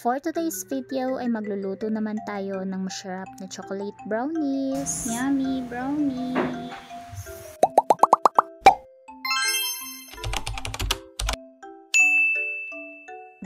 For today's video ay magluluto naman tayo ng masarap na chocolate brownies. Yummy brownies!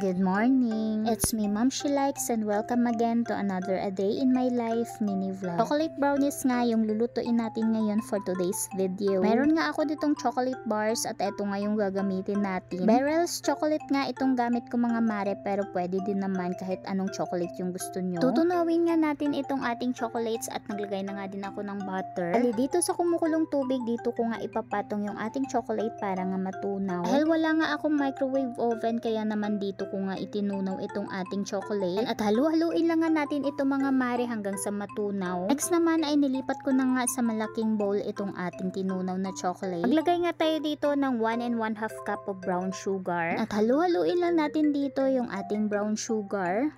Good morning! It's me, Mom She Likes, and welcome again to another A Day in My Life mini vlog. Chocolate brownies nga yung lulutuin natin ngayon for today's video. Meron nga ako ditong chocolate bars at eto nga yung gagamitin natin. Beryl's chocolate nga itong gamit ko mga mare, pero pwede din naman kahit anong chocolate yung gusto nyo. Tutunawin nga natin itong ating chocolates at naglagay na nga din ako ng butter. Ali dito sa kumukulong tubig, dito ko nga ipapatong yung ating chocolate para nga matunaw. Dahil wala nga akong microwave oven, kaya naman dito ko nga itinunaw itong ating chocolate at halu-haluin lang nga natin ito mga mare hanggang sa matunaw. Next naman ay nilipat ko na nga sa malaking bowl itong ating tinunaw na chocolate. Maglagay nga tayo dito ng 1 1/2 cup of brown sugar at halu-haluin lang natin dito yung ating brown sugar.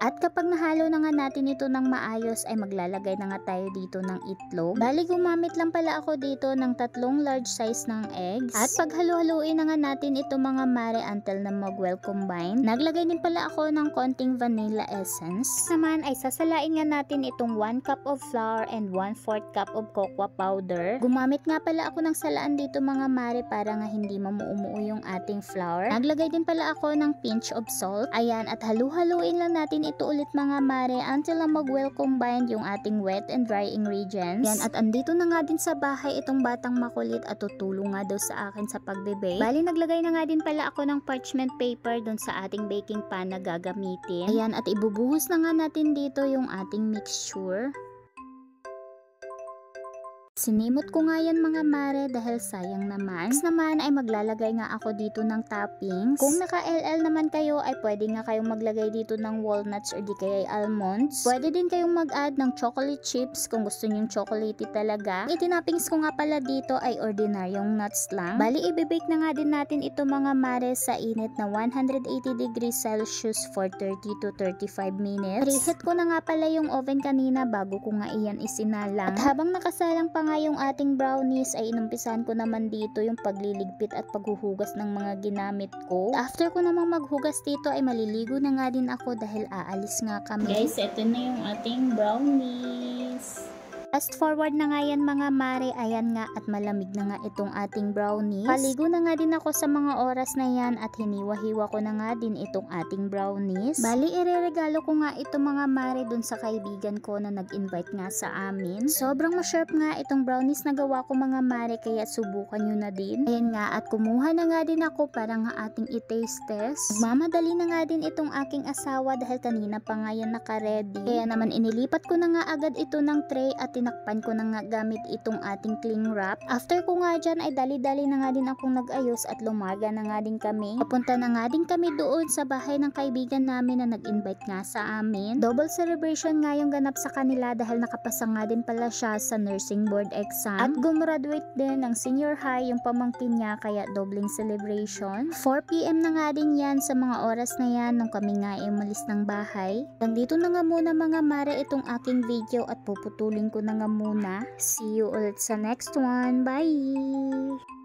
At kapag nahalo na nga natin ito ng maayos ay maglalagay na nga tayo dito ng itlog. Bali gumamit lang pala ako dito ng 3 large size ng eggs. At pag halu-haluin na nga natin ito mga mare until na mag-well combine. Naglagay din pala ako ng konting vanilla essence. Naman ay sasalain nga natin itong 1 cup of flour and 1/4 cup of cocoa powder. Gumamit nga pala ako ng salaan dito mga mare para nga hindi mamuumuo yung ating flour. Naglagay din pala ako ng pinch of salt. Ayan, at halu-haluin lang natin ito ulit mga mare until na mag-well combined yung ating wet and dry ingredients. Yan, at andito na nga din sa bahay itong batang makulit at tutulong nga daw sa akin sa pagbe-bake. Bali naglagay na nga din pala ako ng parchment paper dun sa ating baking pan na gagamitin. Ayan, at ibubuhos na nga natin dito yung ating mixture. Sinimot ko nga yan mga mare dahil sayang naman. Next naman ay maglalagay nga ako dito ng toppings. Kung naka-LL naman kayo ay pwede nga kayong maglagay dito ng walnuts or di kaya almonds. Pwede din kayong mag-add ng chocolate chips kung gusto nyong chocolatey talaga. Ang itinappings ko nga pala dito ay ordinaryong nuts lang. Bali ibibake na nga din natin ito mga mare sa init na 180 degrees Celsius for 30 to 35 minutes. Preheat ko na nga pala yung oven kanina bago ko nga iyan isinalang. At habang nakasalang pa nga yung ating brownies ay inumpisahan ko naman dito yung pagliligpit at paghuhugas ng mga ginamit ko. After ko namang maghugas dito ay maliligo na nga din ako dahil aalis nga kami. Guys, ito na yung ating brownies. Fast forward na nga yan mga mare, ayan nga at malamig na nga itong ating brownies. Paligo na nga din ako sa mga oras na yan at hiniwa-hiwa ko na nga din itong ating brownies. Bali ireregalo ko nga ito mga mare dun sa kaibigan ko na nag-invite nga sa amin. Sobrang masarap nga itong brownies na gawa ko mga mare, kaya subukan nyo na din. Ayan nga, at kumuha na nga din ako para nga ating i-taste test. Magmamadali na nga din itong aking asawa dahil kanina pa nga yan naka-ready. Kaya naman inilipat ko na nga agad ito ng tray at tinakpan ko na nga gamit itong ating cling wrap. After ko nga dyan ay dali-dali na nga din akong nag-ayos at lumarga na nga din kami. Papunta na nga din kami doon sa bahay ng kaibigan namin na nag-invite nga sa amin. Double celebration nga yung ganap sa kanila dahil nakapasa nga din pala siya sa nursing board exam. At gumraduate din ng senior high yung pamangkin niya, kaya dobling celebration. 4 PM na nga din yan sa mga oras na yan nung kami nga ay umalis ng bahay. Nandito na nga muna mga mare itong aking video at puputulin ko na nga muna. See you ulit sa next one. Bye!